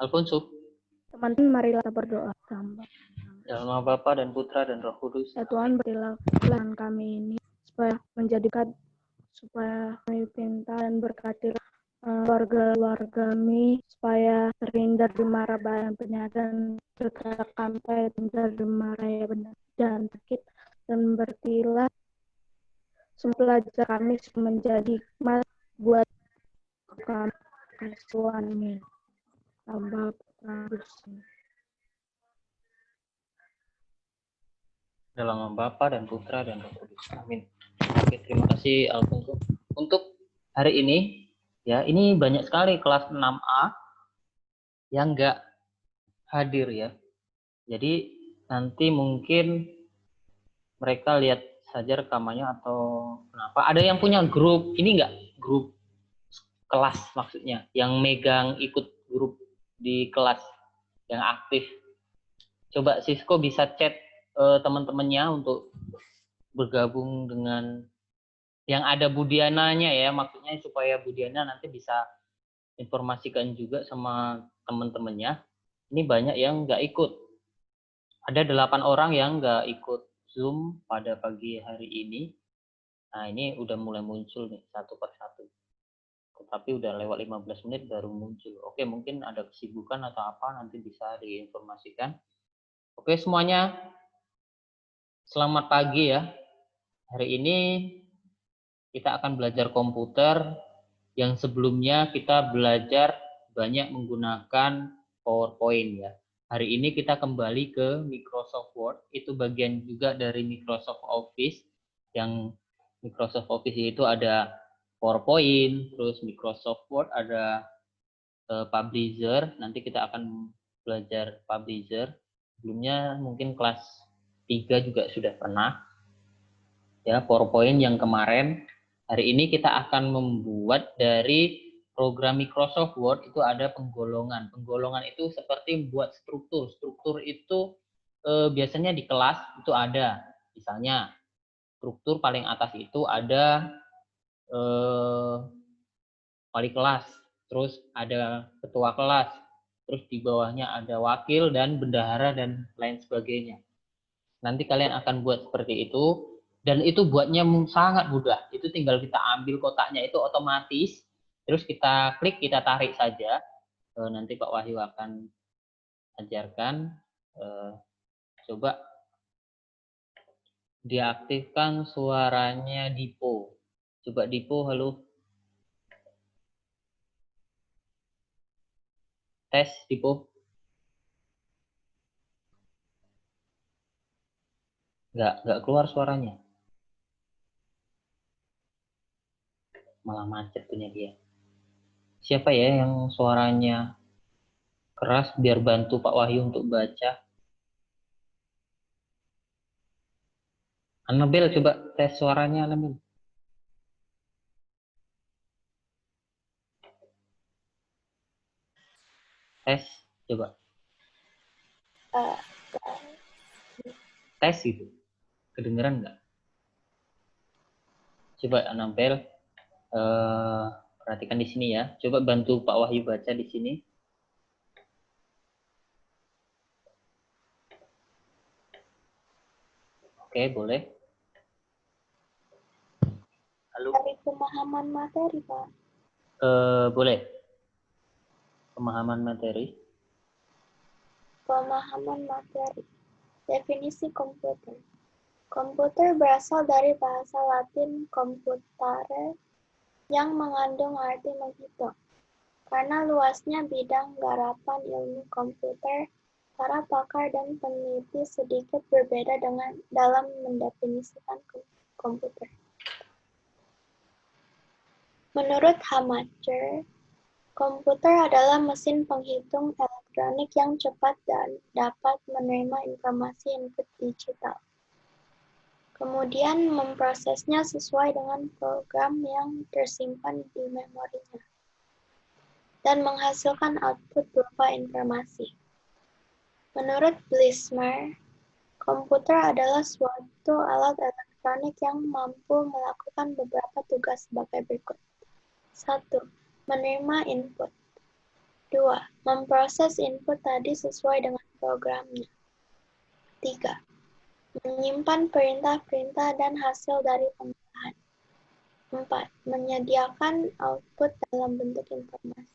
Alfonso. Teman-teman, marilah kita berdoa. Dalam nama Bapa dan Putra dan Roh Kudus. Ya Tuhan, berilah kami ini supaya kami pintar dan berkati keluarga kami supaya terhindar dari mara bahaya penyakit serta sampai terhindar dari mara ya benar dan sakit, dan bertilah semua pelajar kami menjadi hikmat buat kami. Tuhan, amin. Tambah Dalam nama Bapa dan Putra dan Roh Kudus. Amin. Oke, terima kasih Alfonso. Untuk hari ini, ya ini banyak sekali kelas 6A yang nggak hadir ya. Jadi nanti mungkin mereka lihat saja rekamannya atau kenapa. Ada yang punya grup, ini nggak grup kelas maksudnya, yang megang ikut grup di kelas yang aktif. Coba Sisko bisa chat teman-temannya untuk bergabung dengan yang ada Budiananya ya, maksudnya supaya Budiana nanti bisa informasikan juga sama teman-temannya. Ini banyak yang nggak ikut. Ada 8 orang yang nggak ikut Zoom pada pagi hari ini. Nah ini udah mulai muncul nih satu per satu. Tetapi udah lewat 15 menit baru muncul. Oke, mungkin ada kesibukan atau apa nanti bisa diinformasikan. Oke semuanya, selamat pagi ya. Hari ini kita akan belajar komputer yang sebelumnya kita belajar banyak menggunakan PowerPoint ya. Hari ini kita kembali ke Microsoft Word, itu bagian juga dari Microsoft Office. Yang Microsoft Office itu ada PowerPoint, terus Microsoft Word ada Publisher, nanti kita akan belajar Publisher. Sebelumnya mungkin kelas 3 juga sudah pernah. Ya, PowerPoint yang kemarin. Hari ini kita akan membuat dari program Microsoft Word itu ada penggolongan. Penggolongan itu seperti buat struktur. Struktur itu biasanya di kelas itu ada. Misalnya struktur paling atas itu ada wali kelas, terus ada ketua kelas, terus di bawahnya ada wakil dan bendahara dan lain sebagainya. Nanti kalian akan buat seperti itu. Dan itu buatnya sangat mudah. Itu tinggal kita ambil kotaknya itu otomatis. Terus kita klik, kita tarik saja. Nanti Pak Wahyu akan ajarkan. Coba diaktifkan suaranya Dipo. Coba Dipo, halo. Tes Dipo. Nggak keluar suaranya. Malah macet punya dia. Siapa ya yang suaranya keras biar bantu Pak Wahyu untuk baca? Annabel, coba tes suaranya Annabel. Tes, coba. Tes gitu. Kedengeran nggak? Coba Annabel perhatikan di sini ya. Coba bantu Pak Wahyu baca di sini. Oke, boleh. Halo. Dari pemahaman materi, Pak. Boleh. Pemahaman materi. Pemahaman materi. Definisi komputer. Komputer berasal dari bahasa Latin computare yang mengandung arti menghitung. Karena luasnya bidang garapan ilmu komputer, para pakar dan peneliti sedikit berbeda dalam mendefinisikan komputer. Menurut Hamacher, komputer adalah mesin penghitung elektronik yang cepat dan dapat menerima informasi input digital. Kemudian memprosesnya sesuai dengan program yang tersimpan di memorinya, dan menghasilkan output berupa informasi. Menurut Blismer, komputer adalah suatu alat elektronik yang mampu melakukan beberapa tugas sebagai berikut. 1. Menerima input. 2. Memproses input tadi sesuai dengan programnya. 3. Menyimpan perintah-perintah dan hasil dari pengolahan. 4. Menyediakan output dalam bentuk informasi.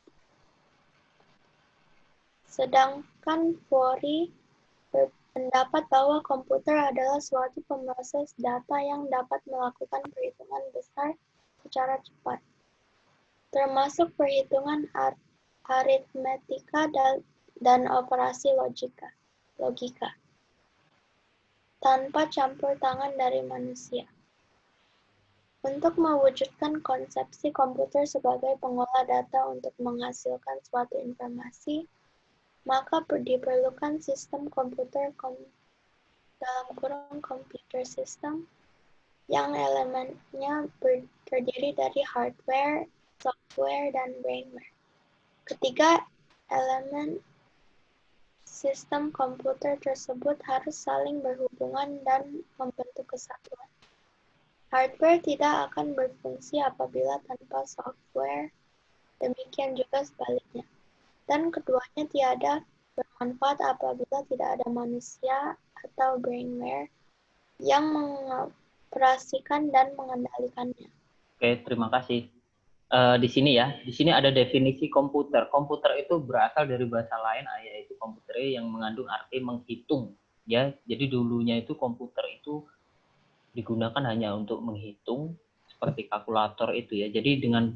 Sedangkan Fori berpendapat bahwa komputer adalah suatu pemroses data yang dapat melakukan perhitungan besar secara cepat, termasuk perhitungan aritmetika dan operasi logika, tanpa campur tangan dari manusia. Untuk mewujudkan konsepsi komputer sebagai pengolah data untuk menghasilkan suatu informasi, maka diperlukan sistem komputer dalam kurung computer system yang elemennya terdiri dari hardware, software, dan brainware. Ketiga, elemen sistem komputer tersebut harus saling berhubungan dan membentuk kesatuan. Hardware tidak akan berfungsi apabila tanpa software, demikian juga sebaliknya. Dan keduanya tiada bermanfaat apabila tidak ada manusia atau brainware yang mengoperasikan dan mengendalikannya. Oke, terima kasih. Di sini ada definisi komputer. Komputer itu berasal dari bahasa lain, yaitu komputer yang mengandung arti menghitung. Ya, jadi dulunya itu komputer itu digunakan hanya untuk menghitung seperti kalkulator itu ya. Jadi dengan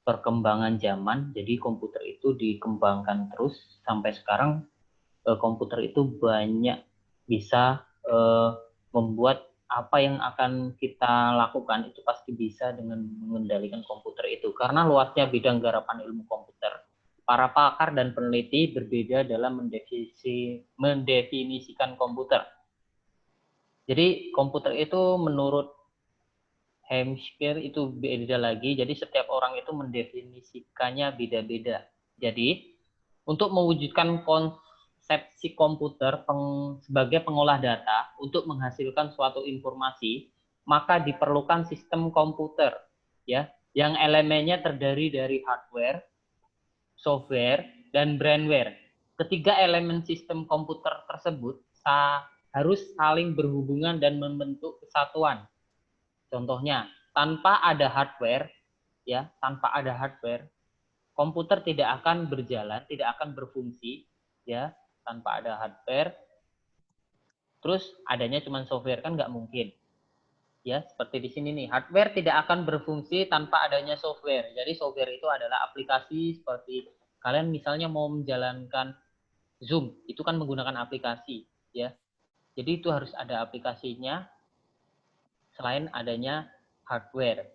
perkembangan zaman, jadi komputer itu dikembangkan terus sampai sekarang. Komputer itu banyak bisa membuat apa yang akan kita lakukan itu pasti bisa dengan mengendalikan komputer itu. Karena luasnya bidang garapan ilmu komputer, para pakar dan peneliti berbeda dalam mendefinisikan komputer. Jadi komputer itu menurut Hampshire itu beda lagi. Jadi setiap orang itu mendefinisikannya beda-beda. Jadi untuk mewujudkan konsepsi komputer sebagai pengolah data untuk menghasilkan suatu informasi, maka diperlukan sistem komputer ya, yang elemennya terdiri dari hardware, software, dan brainware. Ketiga elemen sistem komputer tersebut harus saling berhubungan dan membentuk kesatuan. Contohnya, tanpa ada hardware, komputer tidak akan berjalan, tidak akan berfungsi, ya, tanpa ada hardware. Terus adanya cuma software kan nggak mungkin, ya. Seperti di sini nih, hardware tidak akan berfungsi tanpa adanya software. Jadi software itu adalah aplikasi seperti kalian misalnya mau menjalankan Zoom, itu kan menggunakan aplikasi, ya. Jadi itu harus ada aplikasinya selain adanya hardware.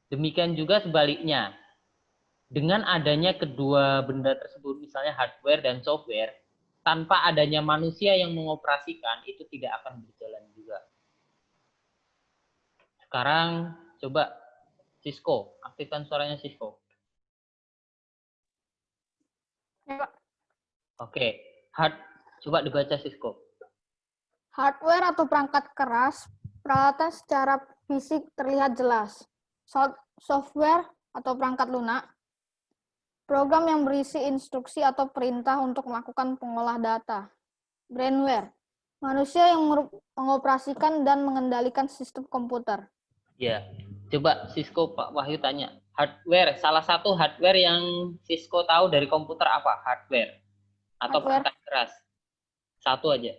Demikian juga sebaliknya. Dengan adanya kedua benda tersebut, misalnya hardware dan software, tanpa adanya manusia yang mengoperasikan, itu tidak akan berjalan juga. Sekarang coba Sisko, aktifkan suaranya Sisko. Ya, Pak. Oke, coba dibaca Sisko. Hardware atau perangkat keras, peralatan secara fisik terlihat jelas. Software atau perangkat lunak, program yang berisi instruksi atau perintah untuk melakukan pengolah data. Brainware, manusia yang mengoperasikan dan mengendalikan sistem komputer. Ya, coba Sisko Pak Wahyu tanya. Hardware, salah satu hardware yang Sisko tahu dari komputer apa? Hardware atau perangkat keras? Satu aja.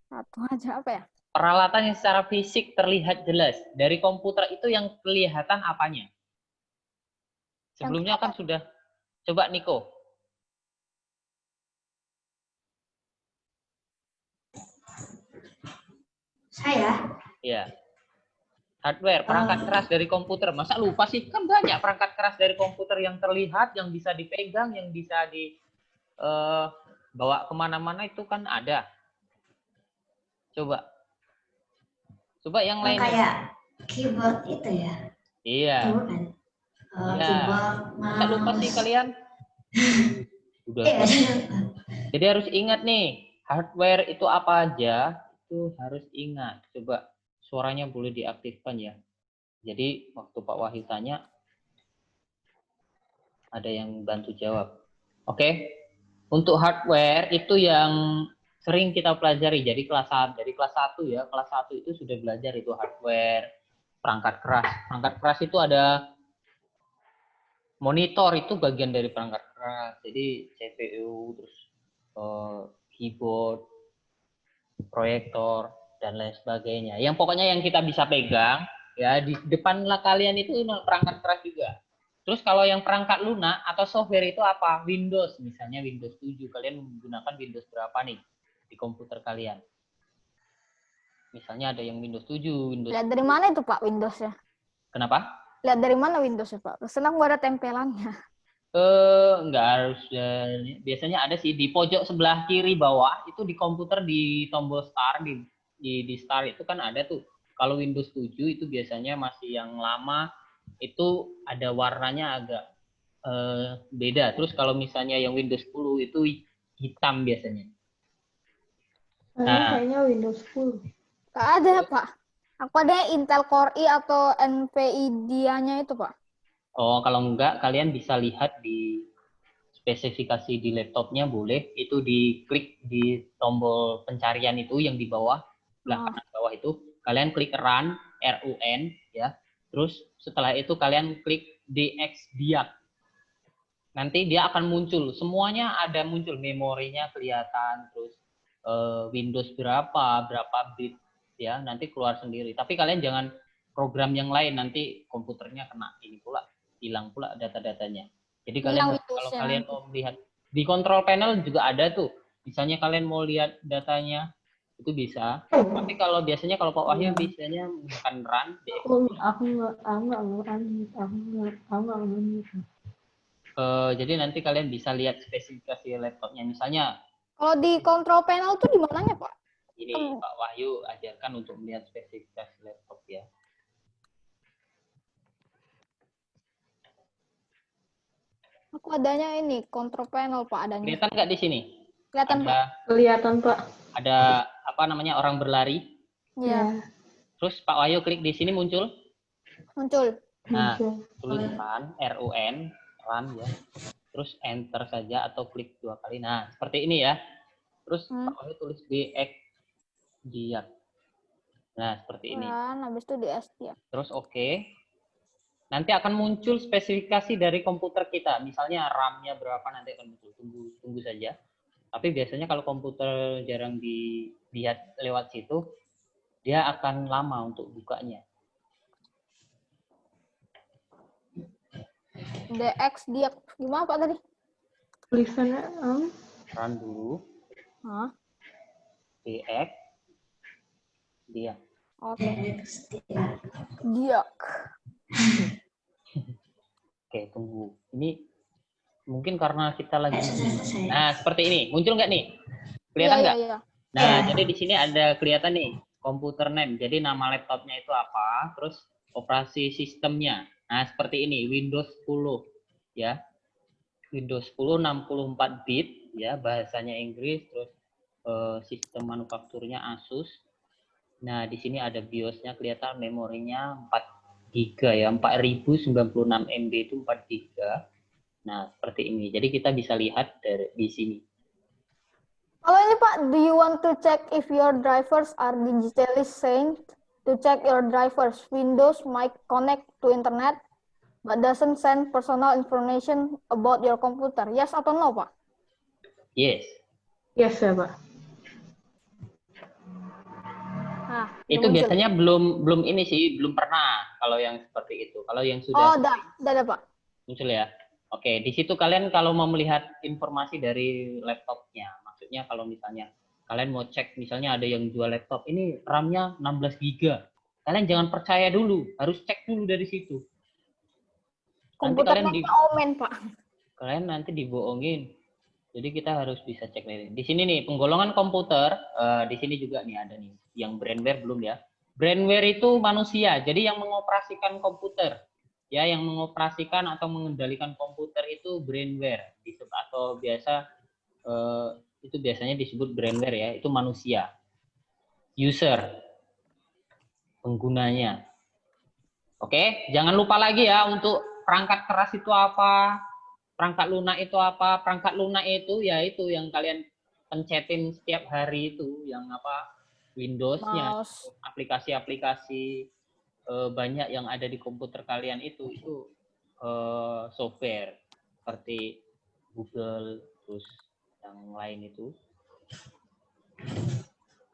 Satu aja apa ya? Peralatan yang secara fisik terlihat jelas. Dari komputer itu yang kelihatan apanya? Sebelumnya kan sudah. Coba Niko. Saya? Ya. Hardware, perangkat keras dari komputer. Masa lupa sih? Kan banyak perangkat keras dari komputer yang terlihat, yang bisa dipegang, yang bisa dibawa kemana-mana itu kan ada. Coba. Coba yang lain. Kayak keyboard itu ya? Iya. Bukan. Ya. Keyboard, Masa lupa sih kalian? Udah. Jadi harus ingat nih, hardware itu apa aja, itu harus ingat. Coba suaranya boleh diaktifkan ya. Jadi waktu Pak Wahyu tanya, Ada yang bantu jawab. Oke. Untuk hardware itu yang sering kita pelajari. Jadi dari kelas 1 ya. Kelas 1 itu sudah belajar itu hardware, perangkat keras. Perangkat keras itu ada monitor, itu bagian dari perangkat keras. Jadi CPU, terus keyboard, proyektor, dan lain sebagainya. Yang pokoknya yang kita bisa pegang, ya di depan kalian itu perangkat keras juga. Terus kalau yang perangkat lunak atau software itu apa? Windows, misalnya Windows 7. Kalian menggunakan Windows berapa nih di komputer kalian? Misalnya ada yang Windows 7, Windows Lihat dari mana itu Pak Windows-nya? Kenapa? Lihat dari mana Windows-nya Pak? Senang gua ada tempelannya. Enggak harus. Biasanya ada sih di pojok sebelah kiri bawah itu di komputer di tombol start di start itu kan ada tuh. Kalau Windows 7 itu biasanya masih yang lama itu ada warnanya agak beda. Terus kalau misalnya yang Windows 10 itu hitam biasanya. Nah, Kayaknya Windows 10. Nggak ada Pak. Aku ada Intel Core i atau NVIDIA-nya itu Pak. oh kalau enggak kalian bisa lihat di spesifikasi di laptopnya boleh itu diklik di tombol pencarian itu yang di bawah sebelah kanan bawah itu kalian klik run ya. Terus setelah itu kalian klik dxdiag. Nanti dia akan muncul semuanya, ada muncul memorinya kelihatan, terus Windows berapa bit ya, nanti keluar sendiri. Tapi kalian jangan program yang lain, nanti komputernya kena ini pula, hilang pula data-datanya. Jadi kalian kalau kalian mau melihat di control panel juga ada tuh. Misalnya kalian mau lihat datanya itu bisa. Tapi kalau biasanya kalau Pak Wahyu biasanya menggunakan run. Aku nggak. Jadi nanti kalian bisa lihat spesifikasi laptopnya. Misalnya Kalau di control panel tuh di mananya Pak? ini Pak Wahyu ajarkan untuk melihat spesifikasi laptop ya. Aku adanya ini control panel Pak adanya. Kelihatan nggak di sini? Kelihatan Pak. Kelihatan Pak. Ada apa namanya orang berlari. Iya. Terus Pak Wahyu klik di sini muncul. Muncul. Nah, tulis run ya. Terus enter saja atau klik 2 kali. Nah, seperti ini ya. Terus Pak Wahyu tulis dxdiag. Nah, seperti ini. Habis itu dxdiag. Terus oke. Nanti akan muncul spesifikasi dari komputer kita. Misalnya RAM-nya berapa nanti akan muncul. Tunggu saja. Tapi biasanya kalau komputer jarang dilihat lewat situ, dia akan lama untuk bukanya. dxdiag gimana Pak tadi? Tulisannya Run dulu. dxdiag. Oke. Diag. Oke, tunggu. Ini mungkin karena kita lagi. Nah, seperti ini. Muncul nggak nih? Kelihatan nggak? Iya. Nah, jadi di sini ada kelihatan nih, computer name. Jadi nama laptopnya itu apa, terus operasi sistemnya. Nah, seperti ini, Windows 10 ya. Windows 10 64 bit ya, bahasanya Inggris, terus sistem manufakturnya Asus. Nah, di sini ada BIOS-nya kelihatan, memorinya 4 GB ya, 4096 MB itu 4 GB. Nah, seperti ini. Jadi kita bisa lihat di sini. Kalau ini Pak, do you want to check if your drivers are digitally synced? To check your drivers, Windows might connect to internet, but doesn't send personal information about your computer. Yes atau no, Pak? Yes. Yes ya Pak. Nah, itu biasanya belum ini sih, belum pernah kalau yang seperti itu. Kalau yang sudah. Oh, udah ada Pak. Muncul ya. Oke, di situ kalian kalau mau melihat informasi dari laptopnya, maksudnya kalau misalnya kalian mau cek, misalnya ada yang jual laptop, ini RAM-nya 16 GB. Kalian jangan percaya dulu, harus cek dulu dari situ. Komputernya omen, Pak. Kalian nanti dibohongin. Jadi kita harus bisa cek ini. Di sini nih penggolongan komputer, di sini juga nih ada nih, yang brandware belum ya. Brandware itu manusia, jadi yang mengoperasikan komputer. Ya, yang mengoperasikan atau mengendalikan komputer itu brandware, atau biasa itu biasanya disebut brandware ya, itu manusia. User, penggunanya. Oke, jangan lupa lagi ya untuk perangkat keras itu apa, perangkat lunak itu apa? Perangkat lunak itu ya itu yang kalian pencetin setiap hari itu, yang apa? Windows-nya, Mouse. aplikasi-aplikasi banyak yang ada di komputer kalian itu software seperti Google, terus yang lain itu.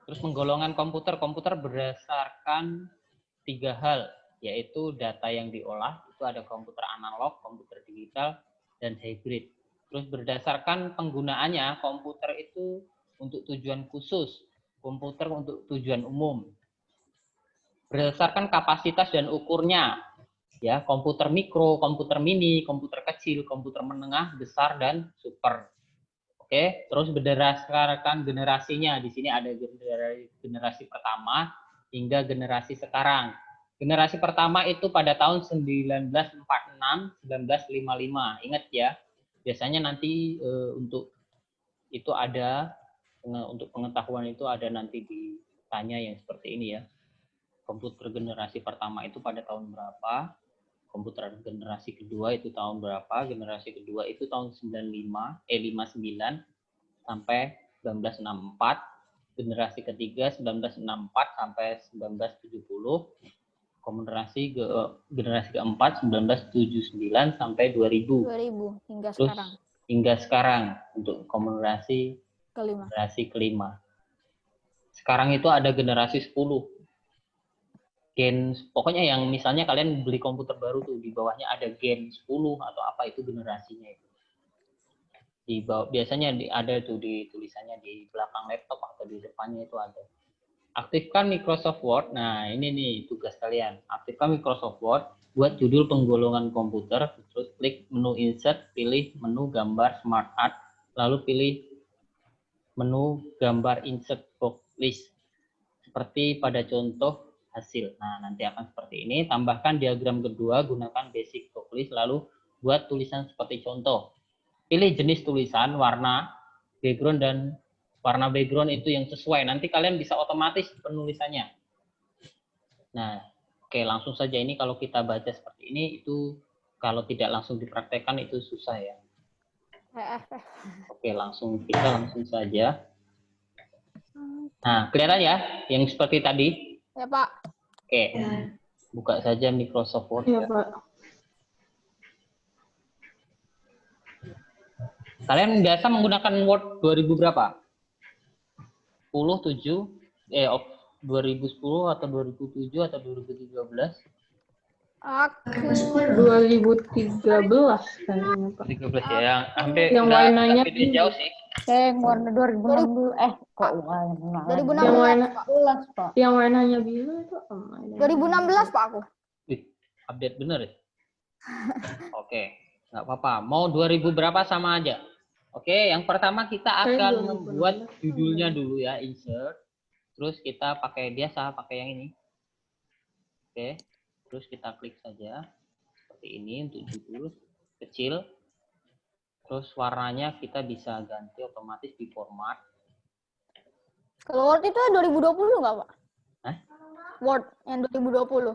Terus penggolongan komputer berdasarkan 3 hal, yaitu data yang diolah, itu ada komputer analog, komputer digital, dan hybrid. Terus berdasarkan penggunaannya, komputer itu untuk tujuan khusus, komputer untuk tujuan umum. Berdasarkan kapasitas dan ukurnya, ya, komputer mikro, komputer mini, komputer kecil, komputer menengah, besar, dan super. Oke, terus berdasarkan generasinya, di sini ada generasi pertama hingga generasi sekarang. Generasi pertama itu pada tahun 1946, 1955. Ingat ya, biasanya nanti untuk itu ada, untuk pengetahuan itu ada nanti ditanya yang seperti ini ya. Komputer generasi pertama itu pada tahun berapa? Komputer generasi kedua itu tahun berapa? Generasi kedua itu tahun 59 sampai 1964. Generasi ketiga 1964 sampai 1970. Generasi keempat 1979 sampai 2000. 2000 hingga Terus sekarang. hingga sekarang untuk generasi kelima. Sekarang itu ada generasi 10. Pokoknya yang misalnya kalian beli komputer baru tuh, di bawahnya ada Gen 10 atau apa, itu generasinya itu. Di bawah, biasanya ada tuh di tulisannya di belakang laptop atau di depannya itu ada. Aktifkan Microsoft Word. Nah, ini nih tugas kalian. Aktifkan Microsoft Word, buat judul penggolongan komputer, terus klik menu insert, pilih menu gambar Smart Art, lalu pilih menu gambar insert box list. Seperti pada contoh hasil. Nah, nanti akan seperti ini. Tambahkan diagram kedua, gunakan basic box list, lalu buat tulisan seperti contoh. Pilih jenis tulisan, warna, background, dan warna background itu yang sesuai. Nanti kalian bisa otomatis penulisannya. Nah, oke, langsung saja. Ini kalau kita baca seperti ini, itu kalau tidak langsung dipraktekkan itu susah ya. Oke, langsung saja. Nah, kelihatan ya yang seperti tadi? Ya, Pak. Oke, buka saja Microsoft Word. Ya, Pak. Kalian biasa menggunakan Word 2000 berapa? 2010 atau 2007 atau 2013? Aku 2013 kayaknya, Pak. 2013 ya. Hampir Yang nggak warnanya beda jauh sih. warna 2016 kok warna 2016, Pak. Pak. Yang warnanya biru itu 2016, Pak, aku. Update bener ya? Oke, nggak apa-apa. Mau 2000 berapa sama aja. Oke, yang pertama kita akan membuat judulnya dulu ya, insert. Terus kita pakai biasa, pakai yang ini. Oke, terus kita klik saja. Seperti ini untuk judul, kecil. Terus warnanya kita bisa ganti otomatis di format. Kalau Word itu 2020 nggak, Pak? Hah? Word yang 2020.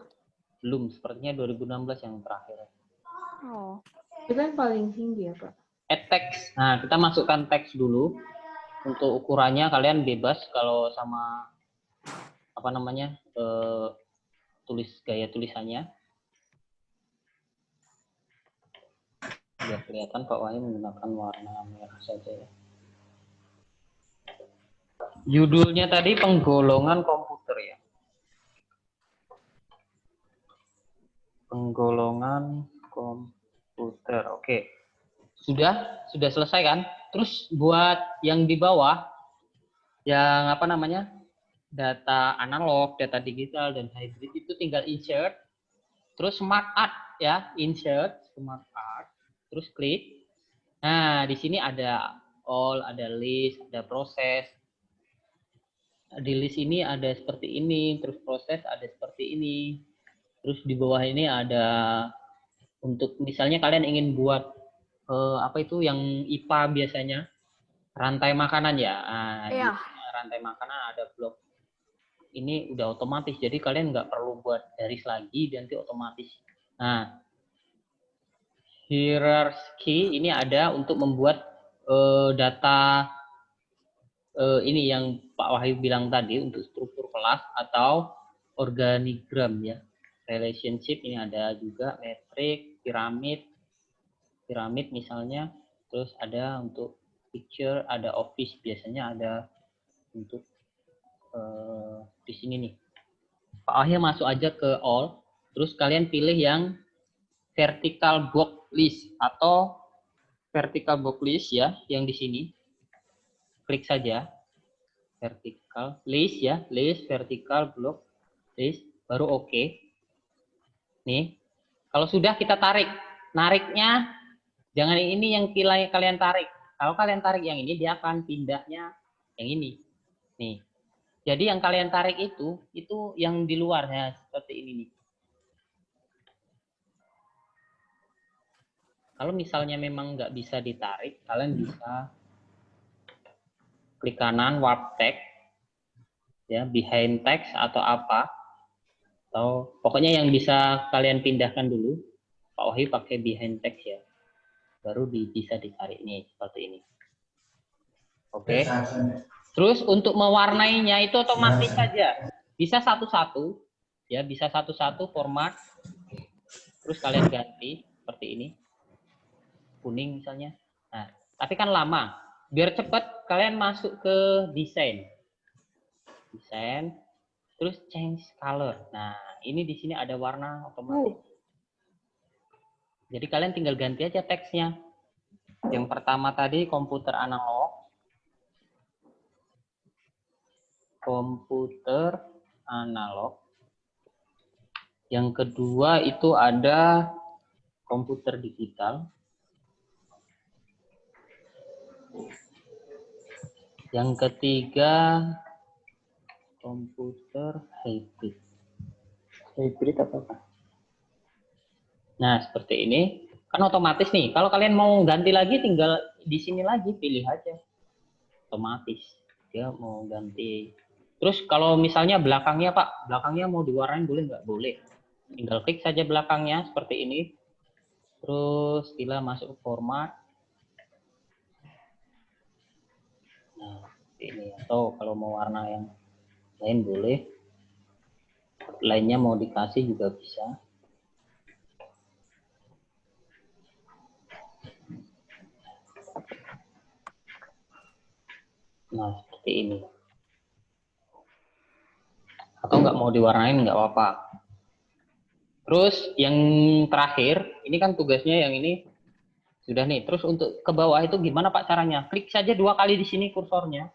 Belum, sepertinya 2016 yang terakhir. Oh. Itu kan paling tinggi ya, Pak. Add text. Nah, kita masukkan teks dulu. Untuk ukurannya kalian bebas kalau sama apa namanya gaya tulisannya. Biar kelihatan Pak Wahyu menggunakan warna merah saja ya. Judulnya tadi penggolongan komputer ya. Penggolongan komputer. Oke. Sudah selesai kan? Terus buat yang di bawah, yang apa namanya, data analog, data digital, dan hybrid itu tinggal insert, terus smart art ya, insert smart art, terus klik. Nah, di sini ada all, ada list, ada proses. Di list ini ada seperti ini, terus proses ada seperti ini. Terus di bawah ini ada untuk misalnya kalian ingin buat apa itu yang IPA biasanya rantai makanan ya. Nah, Iya. di rantai makanan ada blok. Ini udah otomatis, jadi kalian nggak perlu buat garis lagi, nanti otomatis. Nah, hierarchy ini ada untuk membuat data ini yang Pak Wahyu bilang tadi untuk struktur kelas atau organigram ya. Relationship ini ada juga, metrik, piramid misalnya, terus ada untuk picture, ada office, biasanya ada untuk di sini nih. Pak Wahyu masuk aja ke all, terus kalian pilih yang vertical box list atau vertical box list ya, yang di sini. Klik saja vertical list ya, list vertical block list, baru oke. Nih, kalau sudah kita tarik, nariknya jangan ini yang kalian tarik. Kalau kalian tarik yang ini, dia akan pindahnya yang ini. Nih, jadi yang kalian tarik itu yang di luar ya, seperti ini nih. Kalau misalnya memang nggak bisa ditarik, kalian bisa klik kanan warp text, ya behind text atau apa, atau pokoknya yang bisa kalian pindahkan dulu. Pak Wahyu pakai behind text ya, baru bisa ditarik nih seperti ini. Oke. Terus untuk mewarnainya itu otomatis saja, bisa satu-satu, ya bisa satu-satu format. Terus kalian ganti seperti ini, kuning misalnya. Nah, tapi kan lama. Biar cepat, kalian masuk ke desain, terus change color. Nah, ini di sini ada warna otomatis. Jadi kalian tinggal ganti aja teksnya. Yang pertama tadi komputer analog, Yang kedua itu ada komputer digital. Yang ketiga komputer hybrid. Hybrid apa? Nah, seperti ini. Kan otomatis nih. Kalau kalian mau ganti lagi, tinggal di sini lagi, pilih aja. Otomatis. Dia mau ganti. Terus kalau misalnya belakangnya, Pak, belakangnya mau diwarnain boleh nggak? Boleh. Tinggal klik saja belakangnya seperti ini. Terus kita masuk ke format. Nah, ini. Atau kalau mau warna yang lain boleh. Lainnya mau dikasih juga bisa. Nah, seperti ini. Atau nggak mau diwarnain nggak apa-apa. Terus yang terakhir, ini kan tugasnya yang ini sudah nih. Terus untuk ke bawah itu gimana Pak caranya? Klik saja 2 kali di sini kursornya.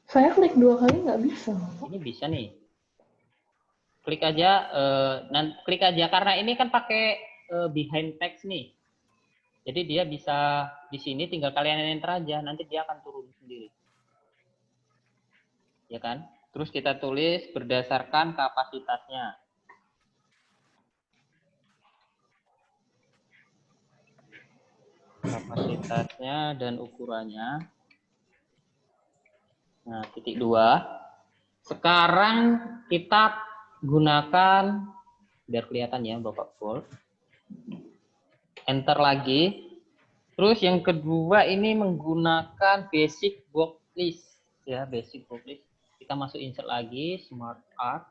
Saya klik 2 kali nggak bisa. Ini bisa nih. Klik aja, klik aja karena ini kan pakai behind text nih. Jadi dia bisa di sini tinggal kalian enter aja, nanti dia akan turun sendiri. Ya kan? Terus kita tulis berdasarkan kapasitasnya. Kapasitasnya dan ukurannya. Nah, titik 2. Sekarang kita gunakan, biar kelihatan ya Bapak Pol. Enter lagi. Terus yang kedua ini menggunakan basic box list. Ya, basic box list. Kita masuk insert lagi, smart art.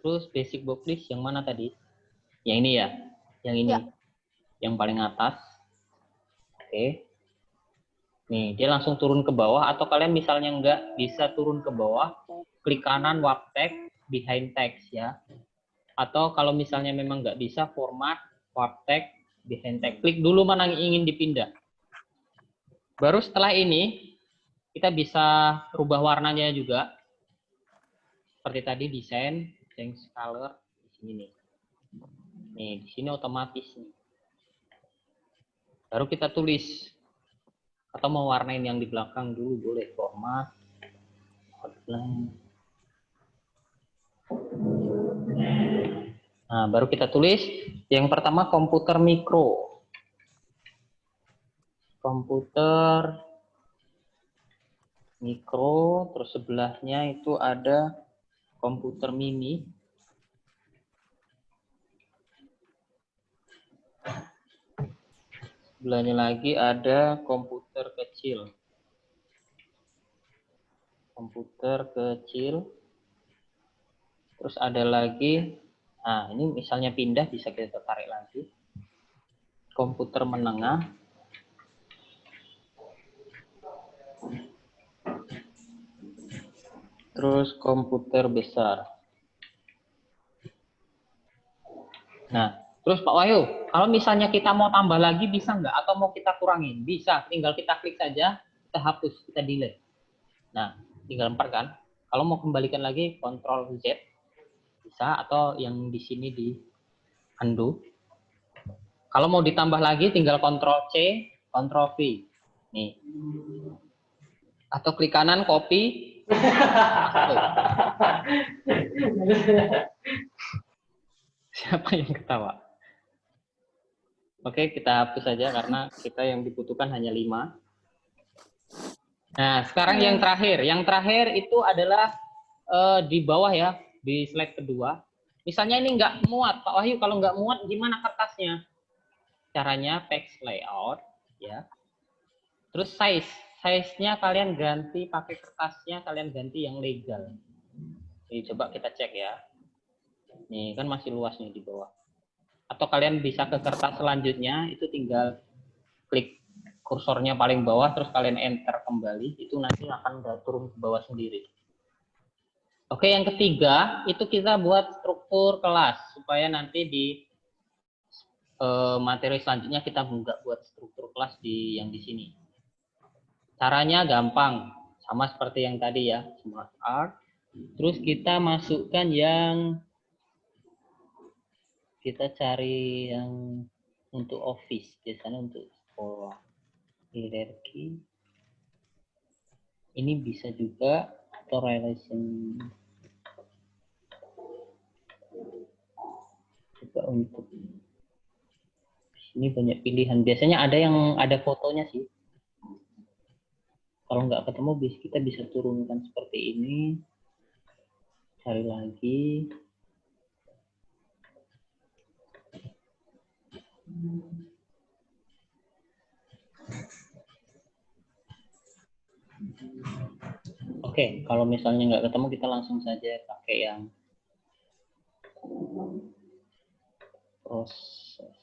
Terus basic box list yang mana tadi? Yang ini ya? Yang ini. Ya. Yang paling atas. Oke. Nih, dia langsung turun ke bawah. Atau kalian misalnya nggak bisa turun ke bawah, klik kanan warp text, behind text ya. Atau kalau misalnya memang nggak bisa, format, warp text, behind text. Klik dulu mana yang ingin dipindah. Baru setelah ini, kita bisa rubah warnanya juga. Seperti tadi, desain, change color, di sini nih. Nih, di sini otomatis nih. Baru kita tulis. Atau mau warnain yang di belakang dulu, boleh. Format, outline. Nah, baru kita tulis. Yang pertama komputer mikro. Komputer mikro, terus sebelahnya itu ada komputer mini. Sebelahnya lagi ada komputer kecil. Komputer kecil. Terus ada lagi, nah ini misalnya pindah bisa kita tarik lagi. Komputer menengah. Terus komputer besar. Nah, terus Pak Wahyu, kalau misalnya kita mau tambah lagi bisa nggak? Atau mau kita kurangin? Bisa, tinggal kita klik saja, kita hapus, kita delete. Nah, tinggal 4 kan? Kalau mau kembalikan lagi, Ctrl Z. Bisa, atau yang di sini di undo. Kalau mau ditambah lagi, tinggal Ctrl C, Ctrl V. Nih. Atau klik kanan, copy. Siapa yang ketawa? Oke, kita hapus saja karena kita yang dibutuhkan hanya 5. Nah, sekarang yang terakhir. Yang terakhir itu adalah di bawah ya, di slide kedua. Misalnya ini nggak muat, Pak Wahyu. Kalau nggak muat, gimana kertasnya? Caranya text layout, ya. Terus size-nya kalian ganti pakai kertasnya, kalian ganti yang legal. Jadi coba kita cek ya. Nih kan masih luas nih di bawah. Atau kalian bisa ke kertas selanjutnya, itu tinggal klik kursornya paling bawah, terus kalian enter kembali, itu nanti akan turun ke bawah sendiri. Oke, yang ketiga, itu kita buat struktur kelas, supaya nanti di materi selanjutnya kita nggak buat struktur kelas yang di sini. Caranya gampang, sama seperti yang tadi ya, Smart Art. Terus kita masukkan yang kita cari yang untuk office, biasanya untuk sekolah. Hierarki. Ini bisa juga atau relation. Coba untuk ini banyak pilihan. Biasanya ada yang ada fotonya sih. Kalau nggak ketemu, kita bisa turunkan seperti ini. Cari lagi. Oke, kalau misalnya nggak ketemu, kita langsung saja pakai yang proses.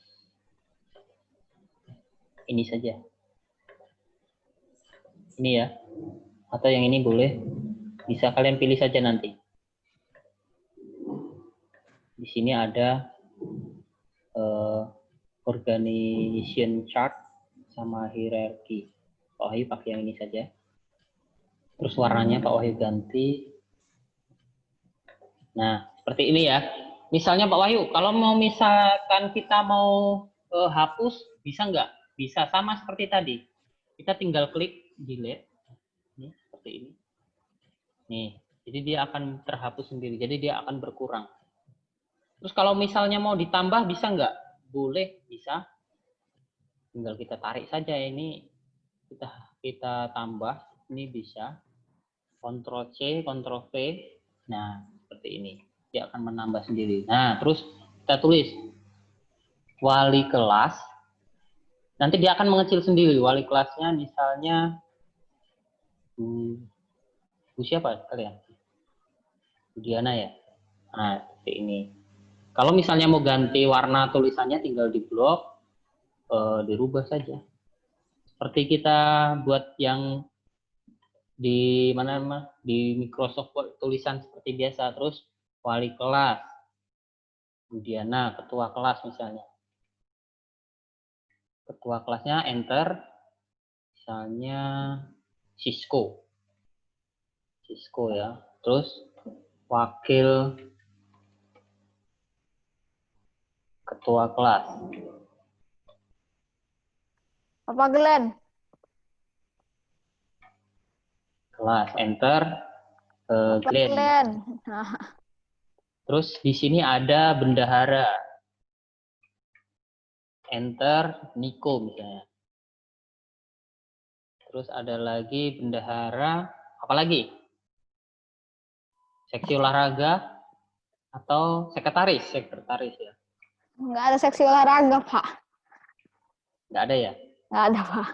Ini saja. Ini ya. Atau yang ini boleh. Bisa kalian pilih saja nanti. Di sini ada organization chart sama hierarki. Pak Wahyu pakai yang ini saja. Terus warnanya Pak Wahyu ganti. Nah, seperti ini ya. Misalnya Pak Wahyu, kalau mau misalkan kita mau hapus, bisa nggak? Bisa, sama seperti tadi. Kita tinggal klik delete. Ini, seperti ini. Nih, jadi dia akan terhapus sendiri. Jadi dia akan berkurang. Terus kalau misalnya mau ditambah, bisa nggak? Boleh, bisa. Tinggal kita tarik saja ini. Kita tambah. Ini bisa. Ctrl C, Ctrl V. Nah, seperti ini. Dia akan menambah sendiri. Nah, terus kita tulis wali kelas. Nanti dia akan mengecil sendiri. Wali kelasnya misalnya Bu siapa kalian? Bu Diana ya? Nah, seperti ini. Kalau misalnya mau ganti warna tulisannya, tinggal di blok, dirubah saja. Seperti kita buat yang di mana di Microsoft Word, tulisan seperti biasa. Terus wali kelas, Bu Diana, ketua kelas misalnya. Ketua kelasnya enter, misalnya Cisco ya. Terus wakil ketua kelas. Apa Glenn? Kelas enter, Glenn. Glenn. Terus di sini ada bendahara. Enter Niko misalnya. Terus ada lagi bendahara, apa lagi? Seksi olahraga atau sekretaris ya. Nggak ada seksi olahraga, Pak. Nggak ada ya? Nggak ada, Pak.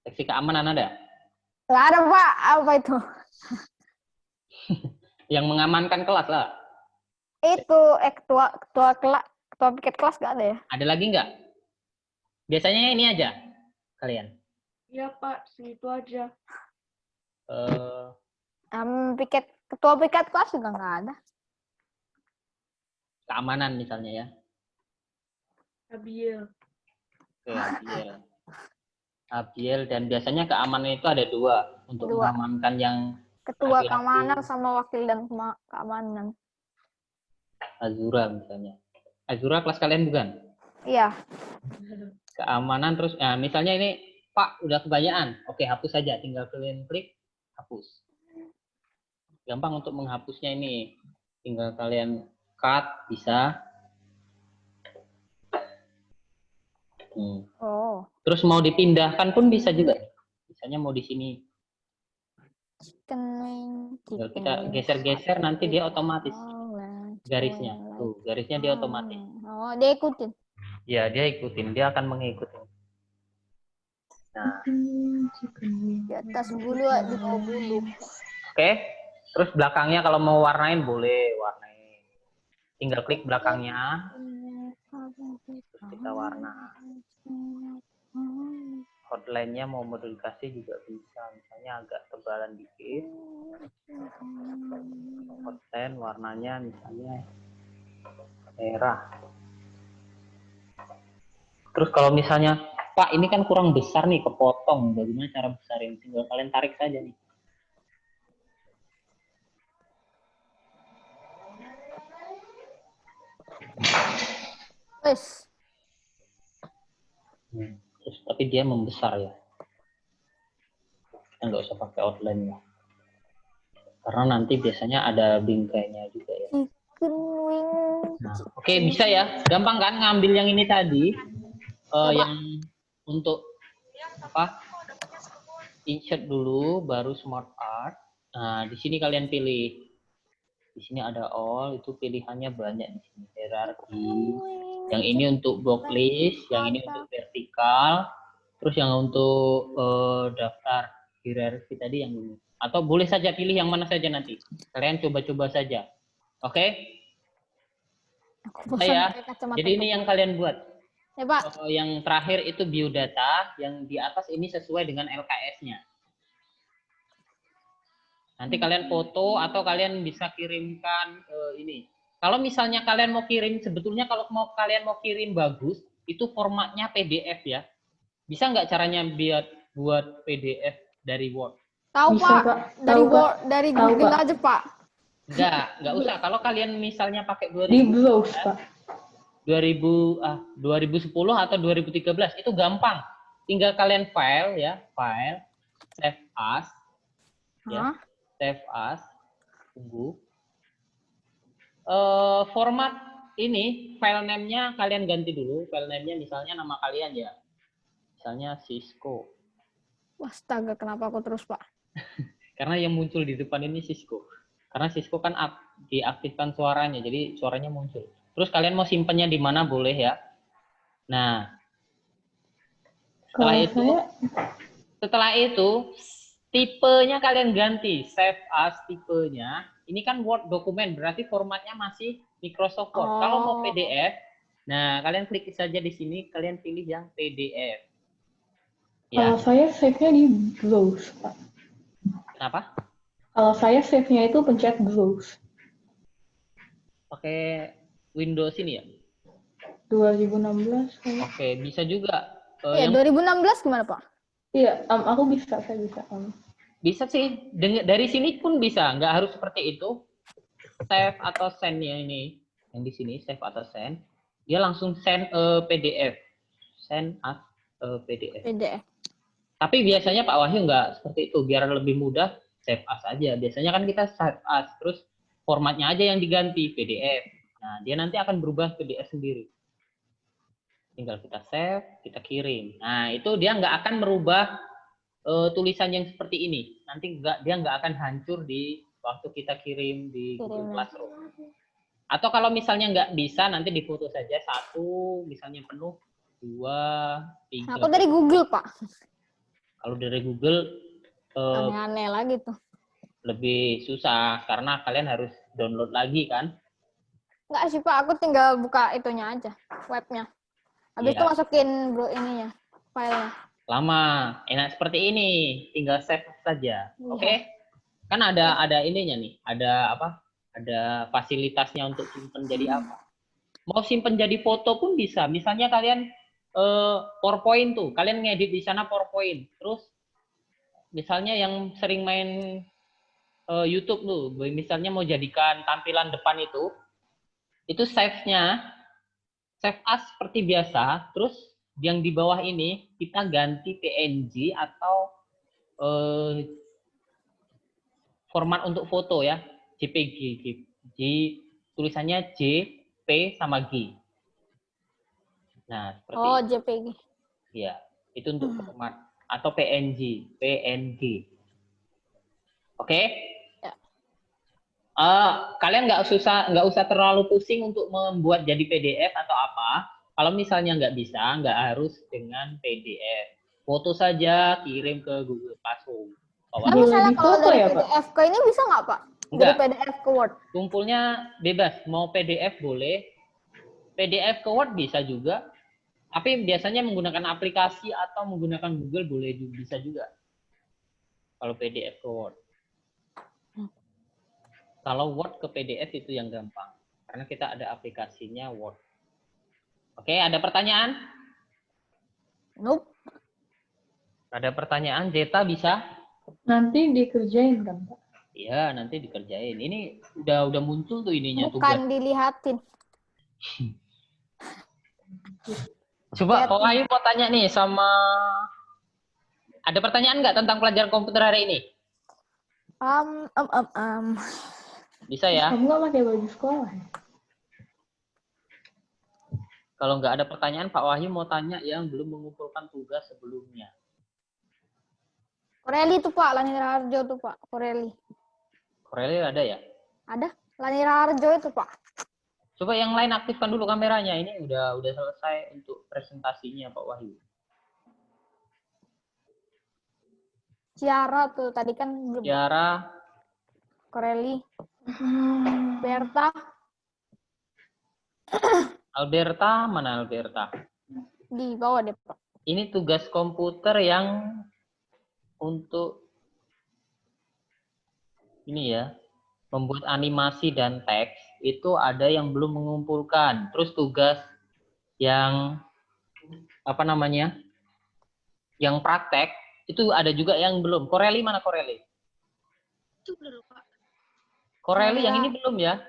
Seksi keamanan ada? Nggak ada, Pak. Apa itu? Yang mengamankan kelas lah. Itu ketua piket kelas nggak ada ya? Ada lagi nggak? Biasanya ini aja kalian. Iya Pak, segitu aja. Ketua piket kelas juga nggak ada. Keamanan misalnya ya. Abiel. Oke, Abiel, dan biasanya keamanan itu ada dua untuk Dua. mengamankan yang Ketua laki-laki. keamanan sama wakil dan keamanan. Azura misalnya. Azura kelas kalian bukan? Iya. Keamanan terus, nah misalnya ini Pak udah kebanyakan, oke hapus saja, tinggal kalian klik hapus. Gampang untuk menghapusnya ini, tinggal kalian cut bisa. Oh. Terus mau dipindahkan pun bisa juga. Misalnya mau di sini, Chicken wing. tinggal kita geser-geser nanti dia otomatis garisnya. Tuh, garisnya dia otomatis. Oh, dia ikutin. Ya, dia ikutin, dia akan mengikuti. Nah, Di atas bulu, di bawah bulu. oke. Terus belakangnya kalau mau warnain boleh warnain. Tinggal klik belakangnya. Terus kita warna. Outline-nya mau modifikasi juga bisa. Misalnya agak tebalan dikit. Outline warnanya misalnya merah. Terus kalau misalnya, Pak ini kan kurang besar nih, kepotong. Bagaimana cara besarin? Tinggal kalian tarik saja nih. Wes. Terus tapi dia membesar ya. Kita nggak usah pakai outline ya. Karena nanti biasanya ada bingkainya juga ya. Chicken wing. Nah, oke, bisa ya. Gampang kan ngambil yang ini tadi. Yang untuk apa? Insert dulu, baru smart art. Nah, di sini kalian pilih. Di sini ada all, itu pilihannya banyak di sini. Hierarki. Yang ini untuk block list, yang ini untuk vertikal. Terus yang untuk daftar hierarki tadi yang dulu. Atau boleh saja pilih yang mana saja nanti. Kalian coba-coba saja. Oke? Ya. Jadi ini yang kalian buat. Ya, Pak. Yang terakhir itu biodata, yang di atas ini sesuai dengan LKS-nya. Nanti kalian foto atau kalian bisa kirimkan ini. Kalau misalnya kalian mau kirim, sebetulnya kalau kalian mau kirim bagus, itu formatnya PDF ya. Bisa nggak caranya buat PDF dari Word? Tahu, Bisa, Pak. Pak. Dari Tahu, Pak. dari Tahu, Google Pak. aja, Pak. Nggak usah. Kalau kalian misalnya pakai Di browse, Pak. 2010 atau 2013 itu gampang. Tinggal kalian file, save as, ya, save as, tunggu. Format ini file name-nya kalian ganti dulu. File name-nya misalnya nama kalian ya, misalnya Cisco. Astaga, kenapa aku terus, Pak? Karena yang muncul di depan ini Cisco. Karena Cisco kan diaktifkan suaranya, jadi suaranya muncul. Terus kalian mau simpennya di mana boleh ya. Nah, setelah itu tipenya kalian ganti, save as tipenya. Ini kan Word dokumen, berarti formatnya masih Microsoft Word. Kalau mau PDF, nah kalian klik saja di sini, kalian pilih yang PDF. Ya. Kalau saya save-nya di browse, Pak. Kenapa? Kalau saya save-nya itu pencet browse. Pakai Windows ini ya? 2016. Oke, bisa juga. Ya, 2016 gimana, Pak? Iya, saya bisa. Bisa sih, dari sini pun bisa, nggak harus seperti itu. Save atau send ya ini, yang di sini save atau send, dia langsung send PDF, send as PDF. Tapi biasanya Pak Wahyu nggak seperti itu, biar lebih mudah save as aja. Biasanya kan kita save as, terus formatnya aja yang diganti PDF. Nah, dia nanti akan berubah PDF sendiri. Tinggal kita save, kita kirim. Nah, itu dia nggak akan merubah tulisan yang seperti ini. Nanti dia nggak akan hancur di waktu kita kirim di Google Classroom. Atau kalau misalnya nggak bisa, nanti difoto saja satu, misalnya penuh. 2, 3. Aku dari Google, Pak. Kalau dari Google Aneh-aneh lagi tuh. lebih susah karena kalian harus download lagi kan. Enggak sih, Pak. Aku tinggal buka itunya aja, webnya. Habis itu Iya. masukin ininya, filenya. Lama. Enak seperti ini, tinggal save saja. Iya. Oke? Kan ada ininya nih, ada apa? Ada fasilitasnya untuk simpen jadi apa? Mau simpen jadi foto pun bisa. Misalnya kalian PowerPoint tuh, kalian ngedit di sana PowerPoint. Terus misalnya yang sering main YouTube tuh, misalnya mau jadikan tampilan depan itu save-nya save as seperti biasa. Terus yang di bawah ini kita ganti PNG atau format untuk foto ya, JPG. Tulisannya J, P sama G. Nah, seperti itu. JPG. Ya, itu untuk format atau PNG. Oke? Ya. Kalian nggak usah terlalu pusing untuk membuat jadi PDF atau apa. Kalau misalnya nggak bisa, nggak harus dengan PDF. Foto saja, kirim ke Google Classroom. Nah, misalnya kalau foto dari ya, Pak? PDF ke ini bisa nggak, Pak? Enggak. Dari PDF ke Word. Kumpulnya bebas, mau PDF boleh, PDF ke Word bisa juga, tapi biasanya menggunakan aplikasi atau menggunakan Google boleh bisa juga. Kalau PDF ke Word. Kalau Word ke PDF itu yang gampang, karena kita ada aplikasinya Word. Oke, ada pertanyaan? Nope. Ada pertanyaan, Zeta bisa? Nanti dikerjain kan, Pak? Iya, nanti dikerjain. Ini udah muncul tuh ininya tugas. Bukan dilihatin. Coba Pak Wahyu mau tanya nih sama, ada pertanyaan nggak tentang pelajaran komputer hari ini? Bisa ya? Kamu nggak pakai baju sekolah ya? Kalau nggak ada pertanyaan, Pak Wahyu mau tanya yang belum mengumpulkan tugas sebelumnya. Koreli tuh, Pak. Lani Raharjo tuh, Pak. Koreli. Koreli ada ya? Ada. Lani Raharjo itu, Pak. Coba yang lain aktifkan dulu kameranya. Ini udah selesai untuk presentasinya Pak Wahyu. Ciara tuh tadi kan belum. Ciara, Koreli. Berta. Alberta, mana Alberta? Di bawah deh, Pak. Ini tugas komputer yang untuk ini ya, membuat animasi dan teks itu ada yang belum mengumpulkan. Terus tugas yang apa namanya? Yang praktek itu ada juga yang belum. Koreli mana Koreli? Itu belum, Pak. Koreli yang ini belum ya?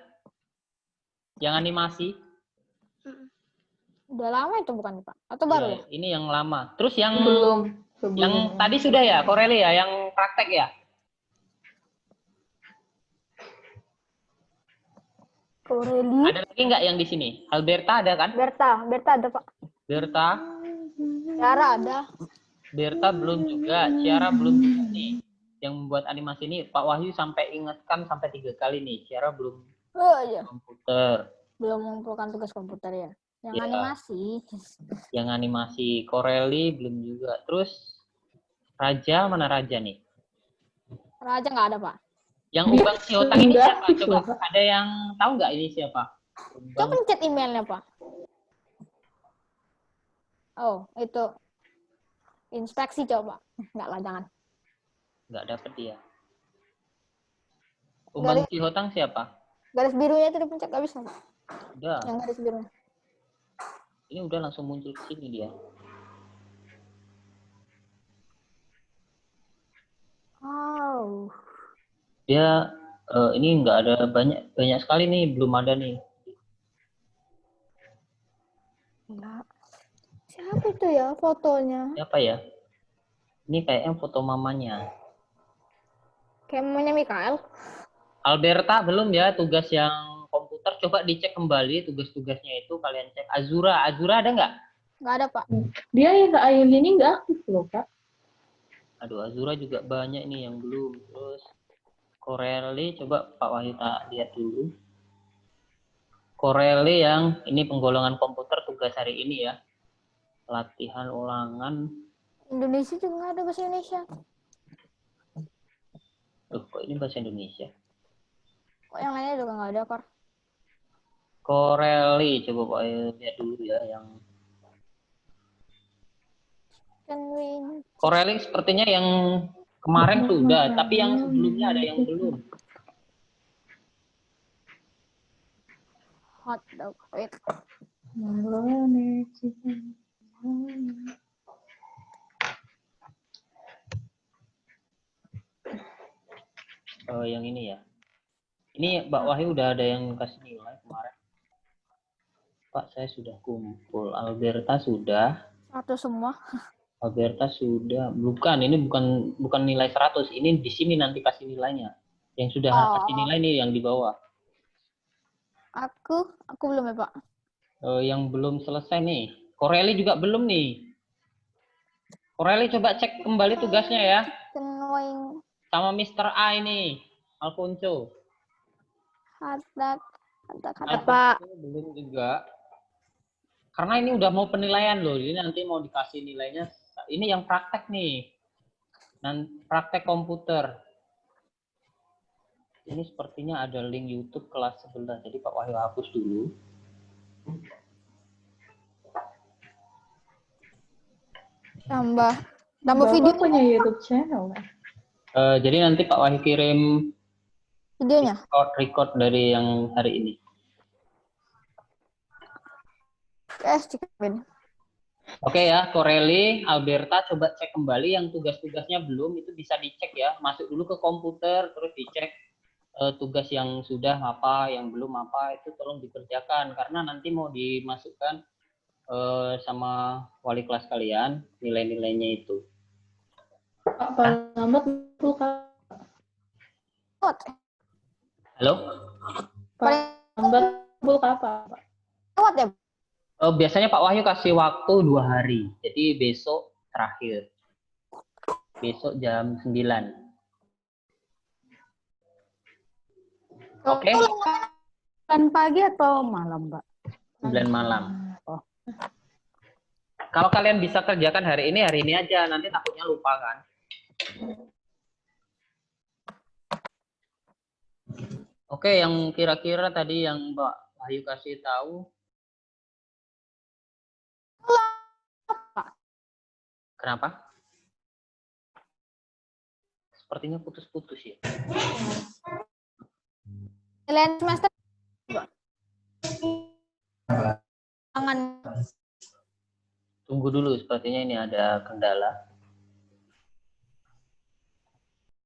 Yang animasi? Udah lama itu bukan, Pak? Atau baru ya? Ini yang lama. Terus yang Belum. yang tadi sudah ya, Koreli ya, yang praktek ya? Koreli. Ada lagi nggak yang di sini? Alberta ada kan? Berta ada, Pak. Berta, Ciara ada. Berta belum juga, Ciara belum juga nih. Yang membuat animasi ini Pak Wahyu sampai ingatkan sampai 3 kali nih. Ciara belum Oh iya. komputer. Belum mengumpulkan tugas komputer ya. Yang Ya. animasi. Yang animasi Koreli belum juga. Terus Raja, mana Raja nih? Raja nggak ada, Pak. Yang Ubang Siotang ini Enggak, siapa? Coba ada yang tahu nggak ini siapa? Coba pencet emailnya, Pak. Oh, itu. Inspeksi coba. Nggak lah, jangan. Nggak dapet dia. Ubang Siotang siapa? Garis birunya itu dipencet, nggak bisa, Pak. Udah. Yang garis birunya. Ini udah langsung muncul ke sini dia. Oh. Dia ini nggak ada banyak sekali nih, belum ada nih. Enggak. Siapa itu ya fotonya? Siapa ya? Ini kayaknya foto mamanya. Kayak mamanya Mikael. Alberta belum ya, tugas yang komputer. Coba dicek kembali tugas-tugasnya itu, kalian cek. Azura ada nggak? Nggak ada, Pak. Dia yang ke Ayun ini nggak aktif loh, Pak. Aduh, Azura juga banyak nih yang belum. Terus Koreli, coba Pak Wahyu lihat dulu. Koreli yang ini penggolongan komputer tugas hari ini ya. latihan ulangan. Indonesia juga nggak ada bahasa Indonesia. Kok ini bahasa Indonesia? Kok yang lainnya juga nggak ada, Kor? Corelli, coba Pak lihat dulu ya yang Can we... Corelli sepertinya yang kemarin sudah, tapi yang sebelumnya ada yang belum. Hot dog. Wait. Yang ini ya. Ini Mbak Wahyu udah ada yang kasih nilai kemarin. Pak, saya sudah kumpul. Alberta sudah. Satu semua. Alberta sudah. Bukan, ini bukan nilai 100. Ini di sini nanti kasih nilainya. Yang sudah kasih nilai nih yang di bawah. Aku belum ya, Pak. Yang belum selesai nih. Corelli juga belum nih. Corelli coba cek kembali tugasnya ya. Annoying. Sama Mr. A ini, Alfonso. Kata Pak. Belum juga. Karena ini udah mau penilaian loh. Ini nanti mau dikasih nilainya. Ini yang praktek nih. Praktek komputer. Ini sepertinya ada link YouTube kelas 11. Jadi Pak Wahyu hapus dulu. tambah Bapak video punya YouTube channel. Jadi nanti Pak Wahyu kirim videonya. record dari yang hari ini. Cikin. Oke ya, Corelli, Alberta, coba cek kembali yang tugas-tugasnya belum, itu bisa dicek ya. Masuk dulu ke komputer, terus dicek tugas yang sudah apa, yang belum apa, itu tolong dikerjakan. Karena nanti mau dimasukkan sama wali kelas kalian, nilai-nilainya itu. Pak, paling lambat 10 Kak. Halo? Paling lambat 10 kapan, Pak? Lewat ya? Biasanya Pak Wahyu kasih waktu 2 hari. Jadi besok terakhir. Besok jam 9. Oke? Kan pagi atau malam, Mbak? 9 malam. Oh. Kalau kalian bisa kerjakan hari ini aja. Nanti takutnya lupa kan. Oke, yang kira-kira tadi yang Mbak Wahyu kasih tahu. Kenapa? Sepertinya putus-putus ya. Nilai semester. Jangan. Tunggu dulu, sepertinya ini ada kendala.